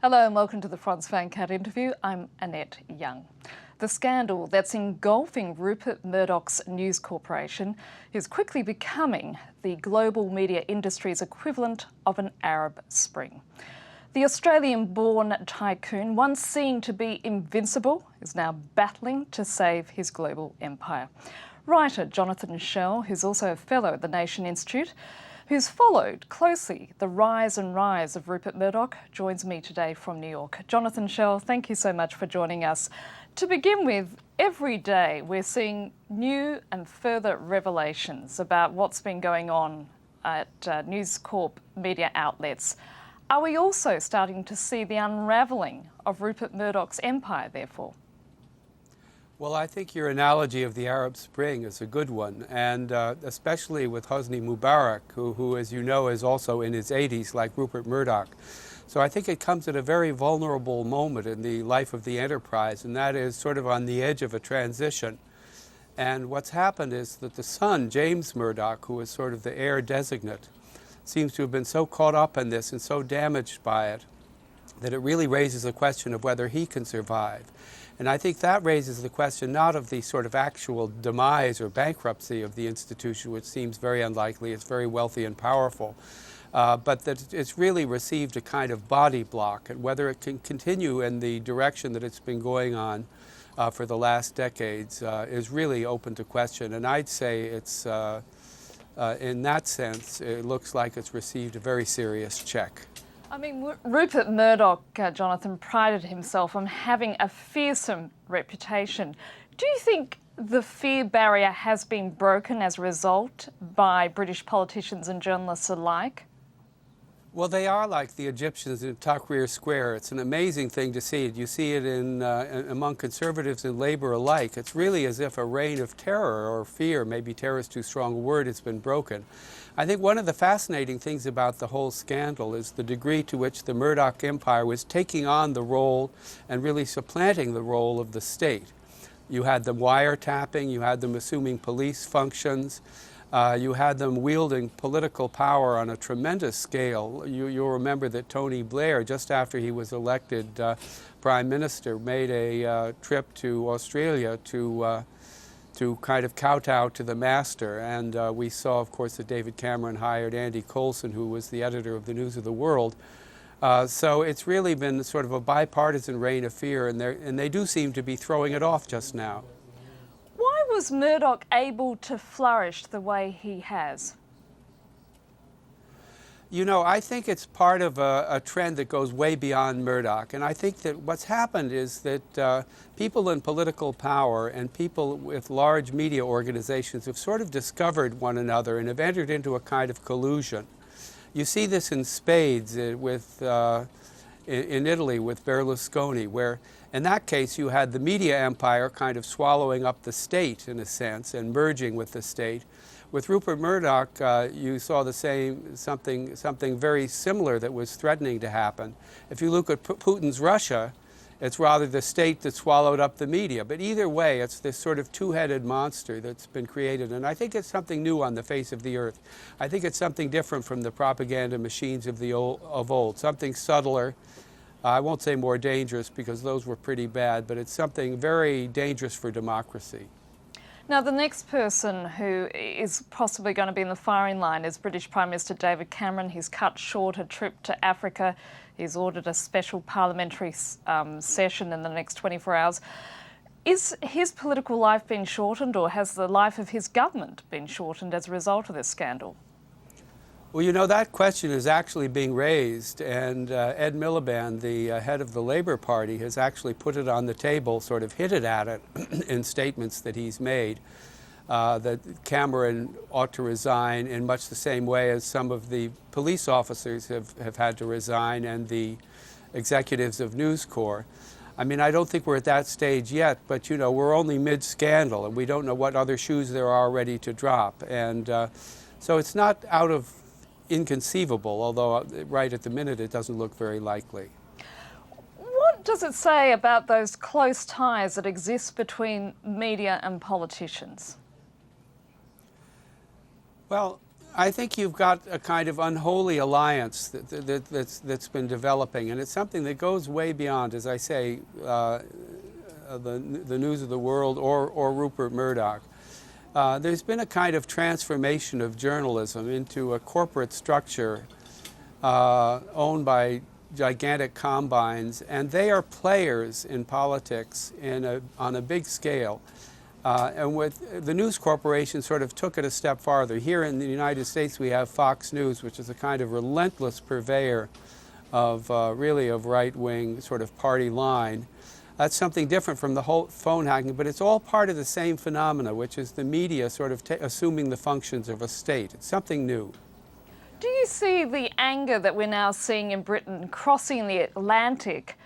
Hello and welcome to the Franz Van Cat interview. I'm Annette Young. The scandal that's engulfing Rupert Murdoch's News Corporation is quickly becoming the global media industry's equivalent of an Arab Spring. The Australian-born tycoon, once seen to be invincible, is now battling to save his global empire. Writer Jonathan Schell, who's also a fellow at the Nation Institute, who's followed closely the rise and rise of Rupert Murdoch, joins me today from New York. Jonathan Schell, thank you so much for joining us. To begin with, every day we're seeing new and further revelations about what's been going on at News Corp media outlets. Are we also starting to see the unravelling of Rupert Murdoch's empire, therefore? Well, I think your analogy of the Arab Spring is a good one, and especially with Hosni Mubarak, who, as you know, is also in his 80s, like Rupert Murdoch. So I think it comes at a very vulnerable moment in the life of the enterprise, and that is sort of on the edge of a transition. And what's happened is that the son, James Murdoch, who is sort of the heir designate, seems to have been so caught up in this and so damaged by it that it really raises the question of whether he can survive. And I think that raises the question not of the sort of actual demise or bankruptcy of the institution, which seems very unlikely, it's very wealthy and powerful, but that it's really received a kind of body block, and whether it can continue in the direction that it's been going on for the last decades is really open to question. And I'd say it's, in that sense, it looks like it's received a very serious check. I mean, Rupert Murdoch, Jonathan, prided himself on having a fearsome reputation. Do you think the fear barrier has been broken as a result by British politicians and journalists alike? Well, they are like the Egyptians in Tahrir Square. It's an amazing thing to see. You see it among conservatives and Labour alike. It's really as if a reign of terror or fear, maybe terror is too strong a word, has been broken. I think one of the fascinating things about the whole scandal is the degree to which the Murdoch Empire was taking on the role and really supplanting the role of the state. You had them wiretapping, you had them assuming police functions, you had them wielding political power on a tremendous scale. You'll remember that Tony Blair, just after he was elected Prime Minister, made a trip to Australia to kind of kowtow to the master. And we saw, of course, that David Cameron hired Andy Coulson, who was the editor of the News of the World. So it's really been sort of a bipartisan reign of fear, and they do seem to be throwing it off just now. Why was Murdoch able to flourish the way he has? You know, I think it's part of a trend that goes way beyond Murdoch. And I think that what's happened is that people in political power and people with large media organizations have sort of discovered one another and have entered into a kind of collusion. You see this in spades in Italy with Berlusconi, where in that case you had the media empire kind of swallowing up the state in a sense and merging with the state. With Rupert Murdoch, you saw the same, something very similar that was threatening to happen. If you look at Putin's Russia, it's rather the state that swallowed up the media. But either way, it's this sort of two-headed monster that's been created. And I think it's something new on the face of the earth. I think it's something different from the propaganda machines of old, something subtler. I won't say more dangerous because those were pretty bad, but it's something very dangerous for democracy. Now, the next person who is possibly going to be in the firing line is British Prime Minister David Cameron. He's cut short a trip to Africa. He's ordered a special parliamentary session in the next 24 hours. Is his political life been shortened, or has the life of his government been shortened as a result of this scandal? Well, you know, that question is actually being raised, and Ed Miliband, the head of the Labour Party, has actually put it on the table, sort of hinted at it in statements that he's made, that Cameron ought to resign in much the same way as some of the police officers have had to resign and the executives of News Corp. I mean, I don't think we're at that stage yet, but, you know, we're only mid-scandal, and we don't know what other shoes there are ready to drop. And so it's not out of inconceivable, although right at the minute it doesn't look very likely. What does it say about those close ties that exist between media and politicians? Well, I think you've got a kind of unholy alliance that's been developing, and it's something that goes way beyond, as I say, the news of the world or Rupert Murdoch. There's been a kind of transformation of journalism into a corporate structure owned by gigantic combines, and they are players in politics on a big scale. And with the news corporation sort of took it a step farther. Here in the United States we have Fox News, which is a kind of relentless purveyor of really of right-wing sort of party line. That's something different from the whole phone hacking, but it's all part of the same phenomena, which is the media sort of assuming the functions of a state. It's something new. Do you see the anger that we're now seeing in Britain crossing the Atlantic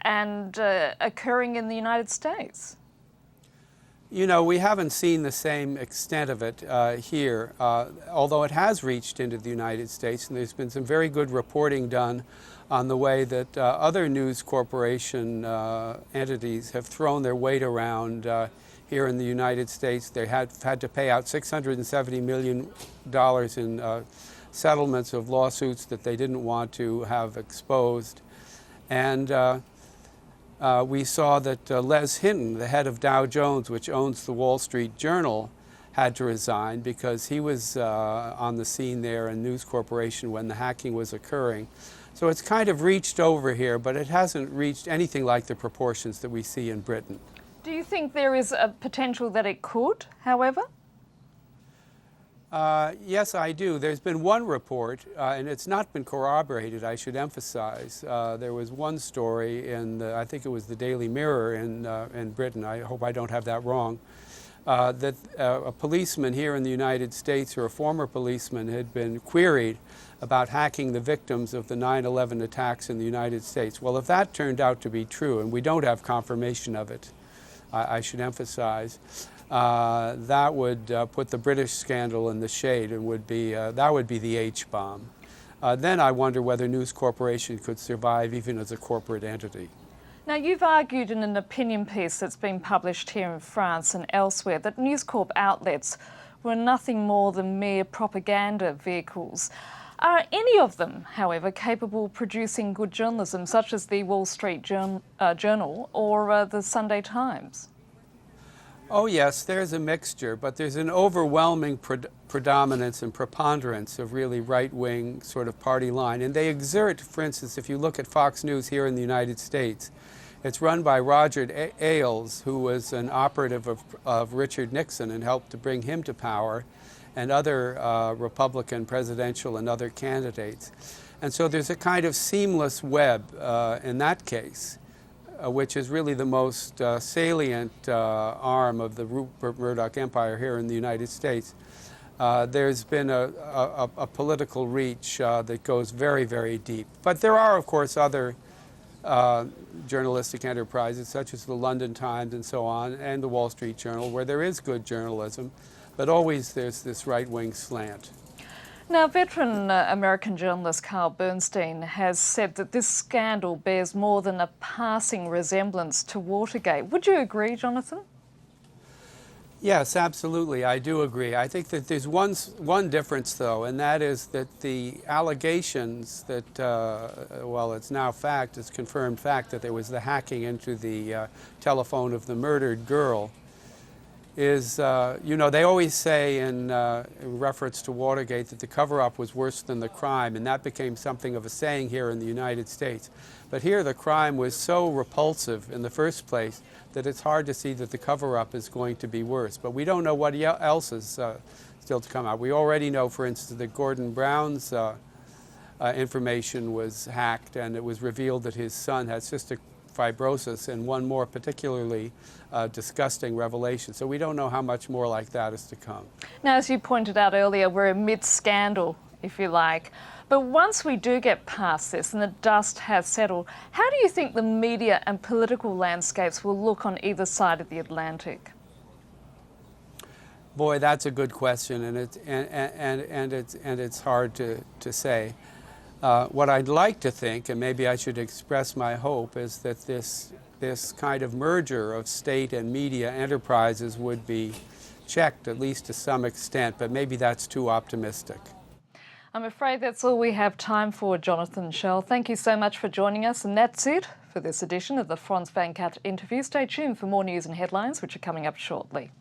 and occurring in the United States? You know, we haven't seen the same extent of it here, although it has reached into the United States, and there's been some very good reporting done on the way that other news corporation entities have thrown their weight around here in the United States. They had to pay out $670 million in settlements of lawsuits that they didn't want to have exposed. And we saw that Les Hinton, the head of Dow Jones, which owns the Wall Street Journal, had to resign because he was on the scene there in News Corporation when the hacking was occurring. So it's kind of reached over here, but it hasn't reached anything like the proportions that we see in Britain. Do you think there is a potential that it could, however? Yes, I do. There's been one report, and it's not been corroborated, I should emphasize. There was one story in, I think it was the Daily Mirror in Britain, I hope I don't have that wrong, that a policeman here in the United States, or a former policeman, had been queried about hacking the victims of the 9/11 attacks in the United States. Well, if that turned out to be true, and we don't have confirmation of it, I should emphasize, that would put the British scandal in the shade, and that would be the H-bomb. Then I wonder whether News Corporation could survive even as a corporate entity. Now, you've argued in an opinion piece that's been published here in France and elsewhere that News Corp outlets were nothing more than mere propaganda vehicles. Are any of them, however, capable of producing good journalism, such as the Wall Street Journal or the Sunday Times? Oh yes, there's a mixture, but there's an overwhelming predominance and preponderance of really right-wing sort of party line. And they exert, for instance, if you look at Fox News here in the United States, it's run by Roger Ailes, who was an operative of Richard Nixon and helped to bring him to power, and other Republican presidential and other candidates. And so there's a kind of seamless web in that case, which is really the most salient arm of the Rupert Murdoch Empire here in the United States. There's been a political reach that goes very, very deep. But there are, of course, other journalistic enterprises, such as the London Times and so on, and the Wall Street Journal, where there is good journalism, but always there's this right-wing slant. Now, veteran American journalist Carl Bernstein has said that this scandal bears more than a passing resemblance to Watergate. Would you agree, Jonathan? Yes, absolutely. I do agree. I think that there's one difference, though, and that is that the allegations that, well, it's now fact, it's confirmed fact, that there was the hacking into the telephone of the murdered girl, is, you know, they always say in reference to Watergate that the cover-up was worse than the crime, and that became something of a saying here in the United States. But here the crime was so repulsive in the first place that it's hard to see that the cover-up is going to be worse. But we don't know what else is still to come out. We already know, for instance, that Gordon Brown's information was hacked, and it was revealed that his son had cystic fibrosis, and one more particularly disgusting revelation. So we don't know how much more like that is to come. Now, as you pointed out earlier, we're amid scandal, if you like. But once we do get past this and the dust has settled, how do you think the media and political landscapes will look on either side of the Atlantic? Boy, that's a good question, and it's hard to say. What I'd like to think, and maybe I should express my hope, is that this kind of merger of state and media enterprises would be checked, at least to some extent, but maybe that's too optimistic. I'm afraid that's all we have time for, Jonathan Schell. Thank you so much for joining us, and that's it for this edition of the Frans van Kat interview. Stay tuned for more news and headlines, which are coming up shortly.